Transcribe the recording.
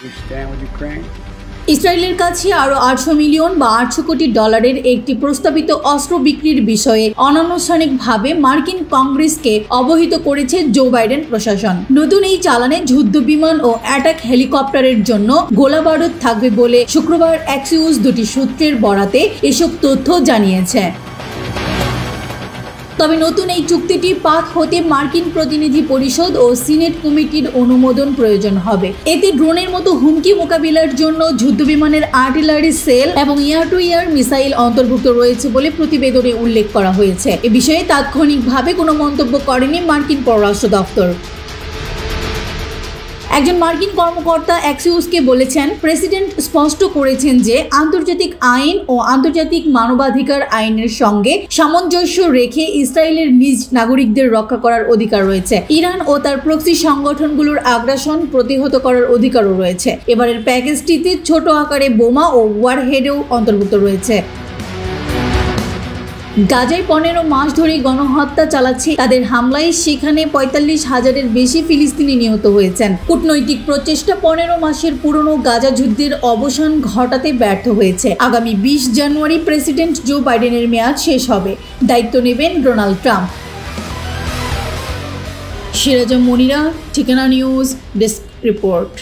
We stand with Ukraine. ইসরায়েলের কাছে আরও 800 মিলিয়ন বা 800 কোটি ডলারের একটি প্রস্তাবিত অস্ত্র বিক্রির বিষয়ে অনানুষ্ঠানিকভাবে মার্কিন কংগ্রেসকে অবহিত করেছে জো বাইডেন প্রশাসন। নতুন এই চালানে যুদ্ধ বিমান ও অ্যাটাক হেলিকপ্টারের জন্য গোলাবারুদ থাকবে বলে শুক্রবার অ্যাক্সিওস দুটি সূত্রের বরাতে এসব তথ্য জানিয়েছে। তবে নতুন এই চুক্তিটি পাস হতে মার্কিন প্রতিনিধি পরিষদ ও সিনেট কমিটির অনুমোদন প্রয়োজন হবে। এতে ড্রোনের মতো হুমকি মোকাবিলার জন্য যুদ্ধবিমানের আর্টিলারি সেল এবং এয়ার টু এয়ার মিসাইল অন্তর্ভুক্ত রয়েছে বলে প্রতিবেদনে উল্লেখ করা হয়েছে। এ বিষয়ে তাৎক্ষণিকভাবে কোনো মন্তব্য করেনি মার্কিন পররাষ্ট্র দপ্তর। একজন মার্কিন কর্মকর্তা অ্যাক্সিওসকে বলেছেন, প্রেসিডেন্ট স্পষ্ট করেছেন যে আন্তর্জাতিক আইন ও আন্তর্জাতিক মানবাধিকার আইনের সঙ্গে সামঞ্জস্য রেখে ইসরায়েলের নিজ নাগরিকদের রক্ষা করার অধিকার রয়েছে। ইরান ও তার প্রক্সি সংগঠনগুলোর আগ্রাসন প্রতিহত করার অধিকারও রয়েছে। এবারের প্যাকেজটিতে ছোট আকারে বোমা ও ওয়ারহেডও অন্তর্ভুক্ত রয়েছে। গাজায় 15 মাস ধরে গণহত্যা চালাচ্ছে তাদের হামলায় সেখানে 45,000-এর বেশি ফিলিস্তিনি নিহত হয়েছেন। কূটনৈতিক প্রচেষ্টা 15 মাসের পুরনো গাজা যুদ্ধের অবসান ঘটাতে ব্যর্থ হয়েছে। আগামী 20 জানুয়ারি প্রেসিডেন্ট জো বাইডেনের মেয়াদ শেষ হবে, দায়িত্ব নেবেন ডোনাল্ড ট্রাম্প। সিরাজা মনিরা, ঠিকানা নিউজ, ডেস্ক রিপোর্ট।